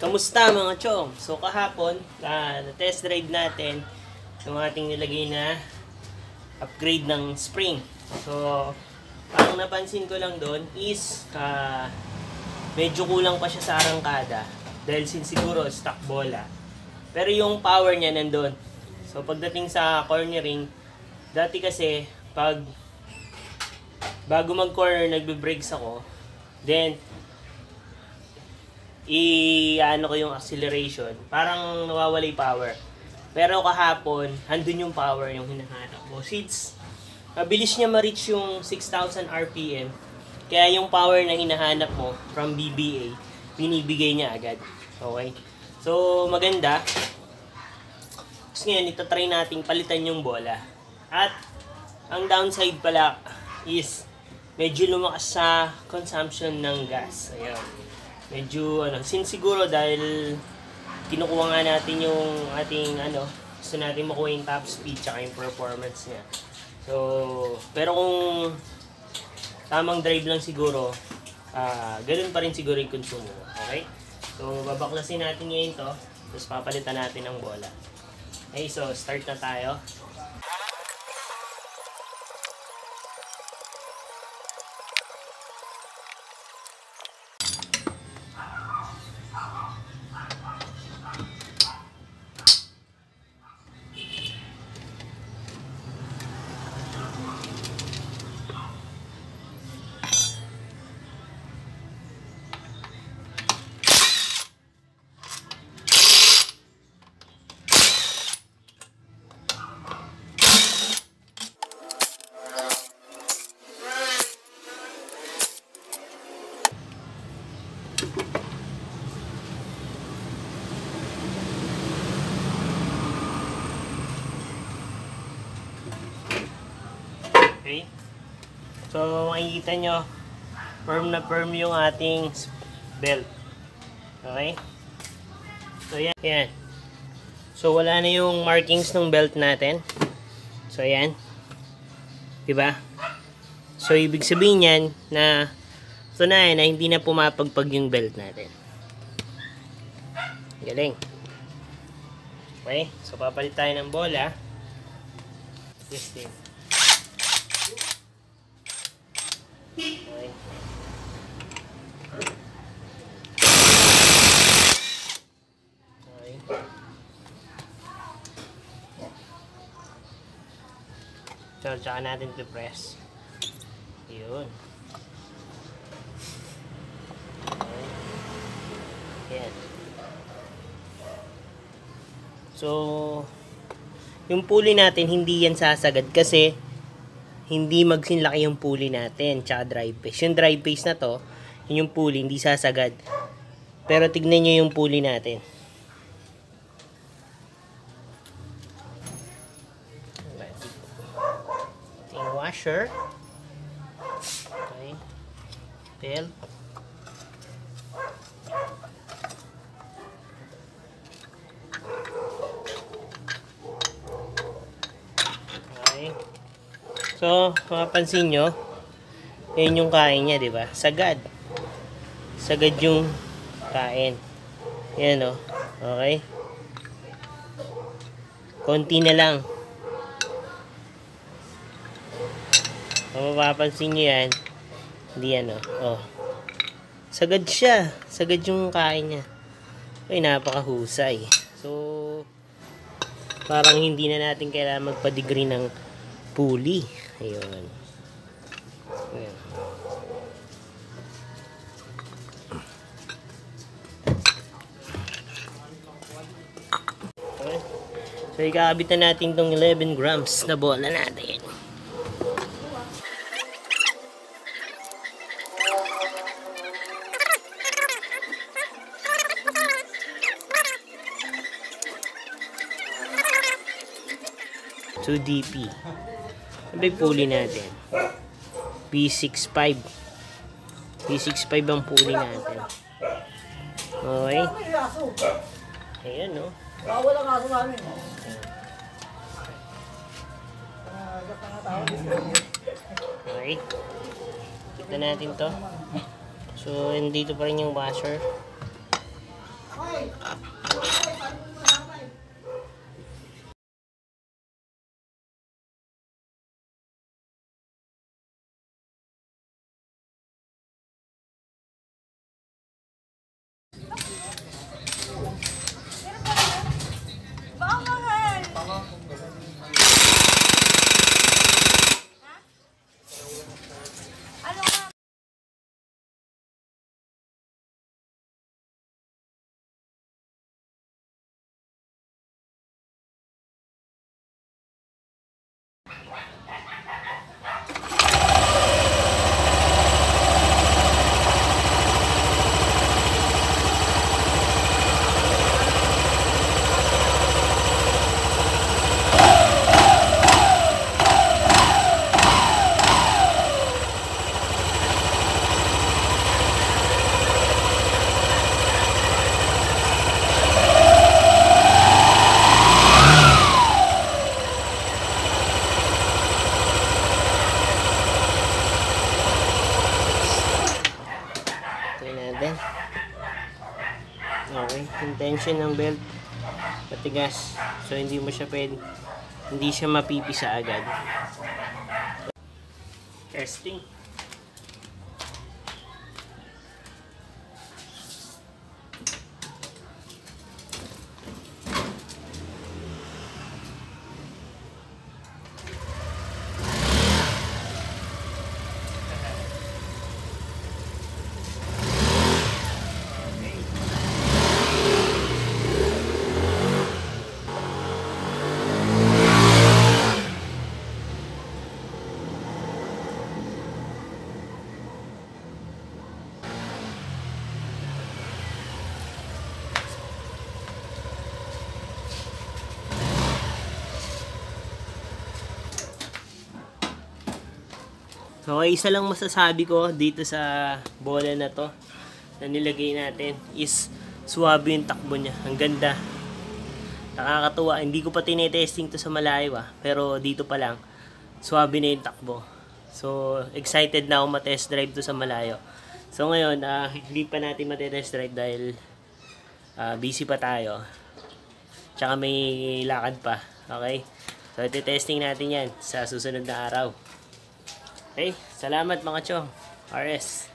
Kamusta mga chong? So kahapon, na-test drive natin yung ating nilagay na upgrade ng spring. So, ang napansin ko lang doon is medyo kulang pa siya sa arangkada dahil siguro stock bola. Pero yung power niya nandun. So pagdating sa cornering, dati kasi bago mag-corner nagbe-brakes ako, then ano ko yung acceleration, parang nawawala yung power. Pero kahapon, handun yung power yung hinahanap mo. Since mabilis niya ma-reach yung 6,000 RPM, kaya yung power na hinahanap mo from BBA, binibigay niya agad. Okay? So, maganda. Tapos ngayon, itatry natin palitan yung bola. At, ang downside pala is, medyo lumakas sa consumption ng gas. Ayan. Medyo, since siguro dahil kinukuha nga natin yung ating, gusto natin makuha yung top speed tsaka yung performance niya. So, pero kung tamang drive lang siguro, ganun pa rin siguro yung consumo. Okay? So, babaklasin natin ngayon to, tapos papalitan natin ang bola. Okay, so start na tayo. Okay. So, makikita nyo, firm na firm yung ating belt. Okay. So, yan. Yan. So, wala na yung markings ng belt natin. So, yan. Diba? So, ibig sabihin yan na tunayan na hindi na pumapagpag yung belt natin. Galing. Okay. So, papalit tayo ng bola. This thing. Okay. Okay. So, tsaka natin to press. Yun. Okay. Yan. So, yung pulley natin hindi yan sasagad kasi hindi magsinlaki yung pulley natin tsaka drive pace. Yung drive pace na to, yung pulley hindi sasagad. Pero tignan nyo yung pulley natin. Yung washer. Okay. Belt. Okay. So, mapapansin nyo, yun yung kain niya, di ba? Sagad. Sagad yung kain. Yan, o. Okay? Konti na lang. Kung mapapansin nyo yan, hindi yan, o. Sagad siya. Sagad yung kain niya. Ay, napakahusay. So, parang hindi na natin kailangan magpa-degree ng pulley. Ayun. Ayan. Okay. So, ikakabit na natin itong 11 grams na bola natin. So, DP. Sabi pulley natin. P65. P65 ang pulley natin. Okay. Ayan, no? Wala nga ako namin. Okay. Kita natin to. So, dito pa rin yung washer. Natin. Okay, yung tension ng belt matigas, so hindi siya mapipisa agad. Testing. Okay, isa lang masasabi ko dito sa bola na to na nilagay natin is suwabe yung takbo niya. Ang ganda. Nakakatuwa. Hindi ko pa tinetesting to sa malayo pero dito pa lang suwabe na yung takbo. So, excited na ako matest drive to sa malayo. So, ngayon, hindi pa natin matest drive dahil busy pa tayo. Tsaka may lakad pa. Okay? So, testing natin yan sa susunod na araw. Okay, salamat mga chong. RS.